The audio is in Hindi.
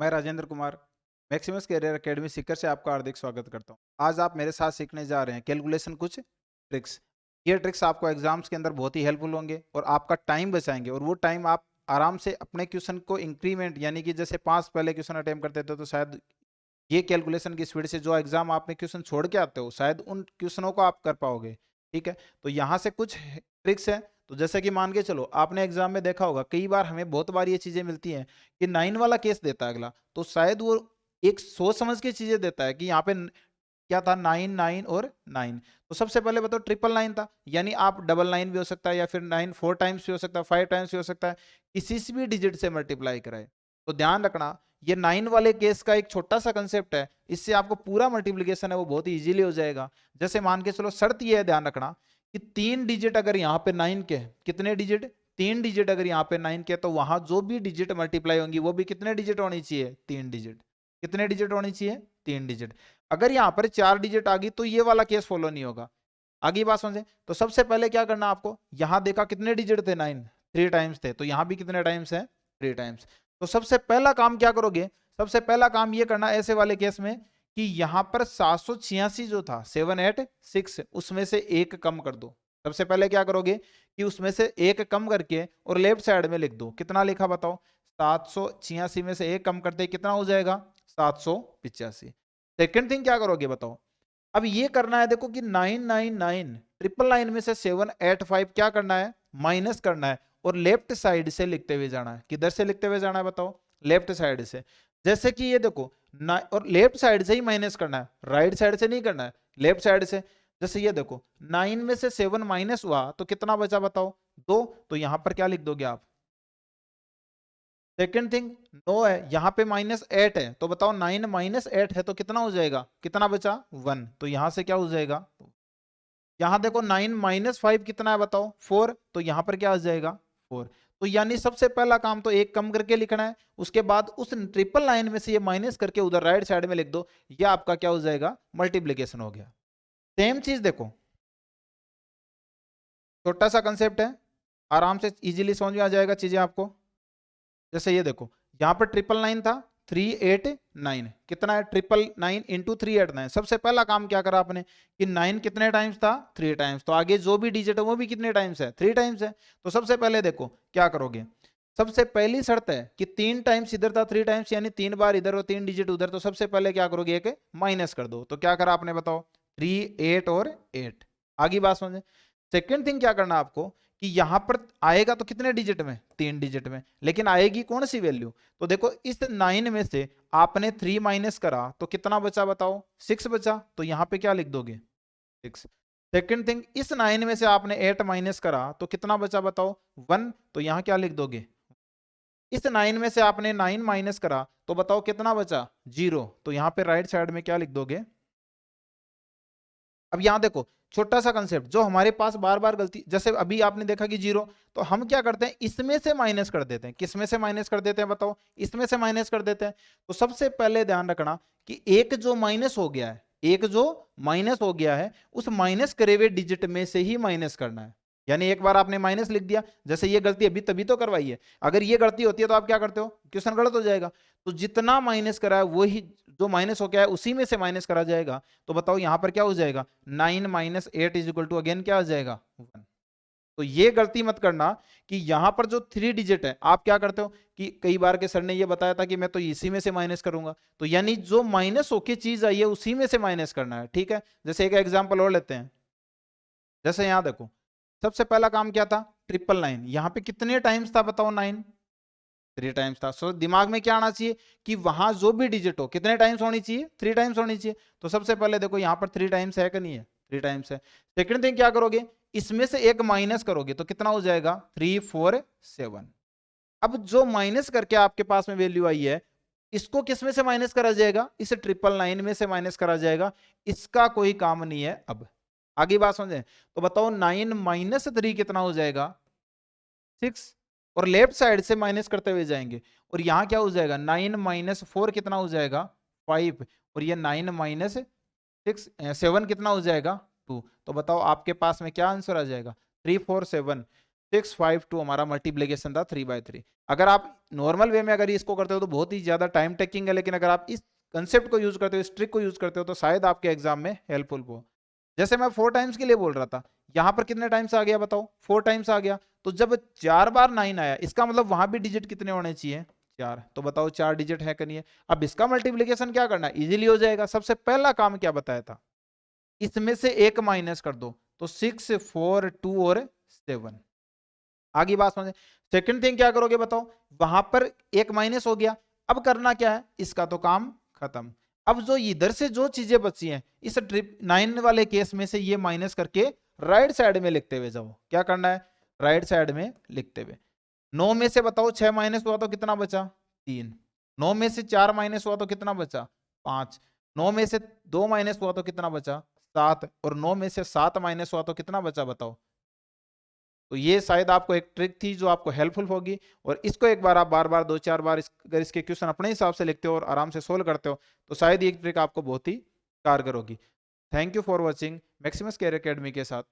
मैं Rajendra Kumar Maximus Career Academy Sikar से आपका हार्दिक स्वागत करता हूं। आज आप मेरे साथ सीखने जा रहे हैं कैलकुलेशन कुछ ट्रिक्स। ये ट्रिक्स आपको एग्जाम्स के अंदर बहुत ही हेल्पफुल होंगे और आपका टाइम बचाएंगे और वो टाइम आप आराम से अपने क्वेश्चन को इंक्रीमेंट यानी कि जैसे 5 पहले क्वेश्चन अटेम्प्ट करते थे तो शायद ये कैलकुलेशन की स्पीड से जो एग्जाम आप में क्वेश्चन छोड़ के आते हो शायद उन क्वेश्चनों को आप कर पाओगे। ठीक है, तो यहाँ से कुछ ट्रिक्स है। तो जैसे कि मान के चलो आपने एग्जाम में देखा होगा, कई बार हमें बहुत बार ये चीजें मिलती हैं कि 9 वाला केस देता है अगला, तो शायद वो एक सोच समझ के चीजें देता है कि यहाँ पे क्या था, 9 9 और 9। तो सबसे पहले बताओ, 999 था, यानी आप 99 भी हो सकता है या फिर 9 4 टाइम्स भी हो सकता है, 5 टाइम्स भी हो सकता है, किसी से भी डिजिट से मल्टीप्लाई कराए। तो ध्यान रखना, ये 9 वाले केस का एक छोटा सा कंसेप्ट है, इससे आपको पूरा मल्टीप्लीकेशन है वो बहुत इजीली हो जाएगा। जैसे मान के चलो, शर्त ये है, ध्यान रखना कि 3 डिजिट अगर यहाँ पे 9 के, कितने डिजिट, 3 डिजिट अगर यहाँ पे 9 के, तो वहां जो भी डिजिट मल्टीप्लाई होंगी वो भी कितने डिजिट होनी चाहिए, 3 डिजिट। कितने डिजिट होनी चाहिए, 3 डिजिट। अगर यहाँ पर 4 डिजिट आ गई तो ये वाला केस फॉलो नहीं होगा। आगे बात समझे, तो सबसे पहले क्या करना आपको, यहां देखा कितने डिजिट थे, 9, 3 टाइम्स थे, तो यहां भी कितने टाइम्स है, 3 टाइम्स। तो सबसे पहला काम क्या करोगे, सबसे पहला काम ये करना ऐसे वाले केस में कि यहां पर 786 जो था 786, उसमें से एक कम कर दो। सबसे पहले क्या करोगे कि उसमें से एक कम करके और लेफ्ट साइड में लिख दो, कितना लिखा बताओ, 786 में से एक कम करते कितना हो जाएगा, 785। सेकेंड थिंग क्या करोगे बताओ, अब ये करना है, देखो कि 999 999 में से 785 क्या करना है, माइनस करना है और लेफ्ट साइड से लिखते हुए जाना है। किधर से लिखते हुए जाना है बताओ, लेफ्ट साइड से। जैसे कि ये देखो ना, और लेफ्ट साइड से ही माइनस करना है, राइट साइड से नहीं करना है, लेफ्ट साइड से। जैसे ये देखो 9 में से 7 माइनस हुआ तो कितना बचा बताओ, 2। तो यहां पर क्या लिख दोगे आप, सेकेंड थिंग 9 है, यहां पे -8 है, तो बताओ 9 -8 है तो कितना हो जाएगा, कितना बचा, 1। तो यहां से क्या हो जाएगा, यहां देखो 9 -5 कितना है बताओ, 4। तो यहां पर क्या आ जाएगा, 4। तो यानी सबसे पहला काम तो एक कम करके लिखना है, उसके बाद उस 999 में से ये माइनस करके उधर राइट साइड में लिख दो, ये आपका क्या हो जाएगा, मल्टीप्लीकेशन हो गया। सेम चीज देखो, छोटा सा कंसेप्ट है, आराम से इजीली समझ में आ जाएगा चीजें आपको। जैसे ये देखो, यहां पर 999 था, 389 कितना है, 999 इंटू 389। सबसे पहला काम क्या करा आपने कि 9 कितने टाइम्स था, 3 टाइम्स, तो आगे जो भी डिजिट है वो भी कितने टाइम्स है, 3 टाइम्स है। तो सबसे पहले देखो क्या करोगे, सबसे पहली शर्त है कि 3 टाइम्स इधर था, 3 टाइम्स यानी 3 बार इधर और 3 डिजिट उधर, तो सबसे पहले क्या करोगे, एक माइनस कर दो। तो क्या करा आपने बताओ, 3 8 और 8। आगे बात समझे। सेकेंड थिंग क्या करना आपको कि यहां पर आएगा तो कितने डिजिट में, 3 डिजिट में, लेकिन आएगी कौन सी वैल्यू, तो देखो इस 9 में से आपने 3 माइनस करा तो कितना बचा बताओ, 6 बचा। तो यहां पे क्या लिख दोगे, 6। सेकेंड थिंग, इस 9 में से आपने 8 माइनस करा तो कितना बचा बताओ, 1। तो यहां क्या लिख दोगे, इस 9 में से आपने 9 माइनस करा तो बताओ कितना बचा, 0। तो यहां पे राइट साइड में क्या लिख दोगे। अब यहां देखो, छोटा सा कंसेप्ट जो हमारे पास बार बार गलती, जैसे अभी आपने देखा कि 0, तो हम क्या करते हैं, इसमें से माइनस कर देते हैं। किसमें से माइनस कर देते हैं बताओ, इसमें से माइनस कर देते हैं। तो सबसे पहले ध्यान रखना कि एक जो माइनस हो गया है, एक जो माइनस हो गया है, उस माइनस करे हुए डिजिट में से ही माइनस करना है। यानी एक बार आपने माइनस लिख दिया, जैसे ये गलती अभी तभी तो करवाई है, अगर ये गलती होती है तो आप क्या करते हो, क्वेश्चन गलत हो जाएगा। तो जितना माइनस करा है वही, जो माइनस हो गया है उसी में से माइनस करा जाएगा। तो बताओ यहां पर क्या हो जाएगा, 9 minus 8 is equal to again क्या आ जाएगा, 1। तो ये गलती मत करना कि यहां पर जो 3 डिजिट है आप क्या करते हो कि कई बार के सर ने ये बताया था कि मैं तो इसी में से माइनस करूंगा, तो यानी जो माइनस होके चीज आई है उसी में से माइनस करना है। ठीक है, जैसे एक एग्जांपल और लेते हैं, जैसे यहां देखो, सबसे पहला काम क्या था, 999, यहां पे कितने टाइम्स था बताओ, 9, 3 टाइम्स था। सो दिमाग में क्या आना चाहिए कि वहां जो भी डिजिट हो कितने टाइम्स होनी चाहिए, 3 टाइम्स होनी चाहिए। तो सबसे पहले देखो यहाँ पर 3 टाइम्स है कि नहीं है, 3 टाइम्स है। सेकंड थिंग क्या करोगे, इसमें से एक माइनस करोगे तो कितना हो जाएगा, 3 4 7। अब जो माइनस करके आपके पास में वैल्यू आई है, इसको किस में से माइनस करा जाएगा, इस 999 में से माइनस करा जाएगा, इसका कोई काम नहीं है। अब आगे बात समझे, तो बताओ 9 माइनस 3 कितना हो जाएगा, 6। और लेफ्ट साइड से माइनस करते हुए जाएंगे, और यहां क्या हो जाएगा, 9 माइनस 4 कितना हो जाएगा, 5। और ये 9 माइनस 6 7 कितना हो जाएगा, 2। तो बताओ आपके पास में क्या आंसर आ जाएगा, 3 4 7। 652 हमारा मल्टीप्लीकेशन था 3/3। अगर आप नॉर्मल वे में अगर इसको करते हो तो बहुत ही ज्यादा टाइम टेकिंग है, लेकिन अगर आप इस कंसेप्ट को यूज करते हो, इस ट्रिक को यूज करते हो, तो शायद आपके एग्जाम में हेल्पफुल हो। जैसे मैं 4 टाइम्स के लिए बोल रहा था, यहां पर कितने टाइम्स आ गया बताओ? 4 टाइम्स आ गया। तो जब 4 बार 9 आया, इसका मतलब वहां भी डिजिट कितने होने चाहिए? 4। तो बताओ 4 डिजिट है कि नहीं है? अब इसका मल्टीप्लीकेशन क्या करना है? इजीली हो जाएगा। सबसे पहला काम क्या बताया था? इसमें से एक माइनस कर दो, तो 6 4 2 और 7। आगे बात समझे। सेकंड थिंग क्या करोगे बताओ? वहां पर एक माइनस हो गया, अब करना क्या है? इसका तो काम खत्म। अब जो इधर से जो चीजें बची हैं, इस ट्रिप 9 वाले केस में से ये माइनस करके राइट साइड में लिखते हुए जाओ। क्या करना है? राइट साइड में लिखते हुए। 9 में से बताओ 6 माइनस हुआ तो कितना बचा? 3। 9 में से 4 माइनस हुआ तो कितना बचा? 5। 9 में से 2 माइनस हुआ तो कितना बचा? 7। और 9 में से 7 माइनस हुआ तो कितना बचा बताओ? तो ये शायद आपको एक ट्रिक थी जो आपको हेल्पफुल होगी, और इसको एक बार आप बार बार 2-4 बार अगर इसके क्वेश्चन अपने हिसाब से लिखते हो और आराम से सोल्व करते हो, तो शायद ये ट्रिक आपको बहुत ही कारगर होगी। Thank you for watching Maximus Career Academy के साथ।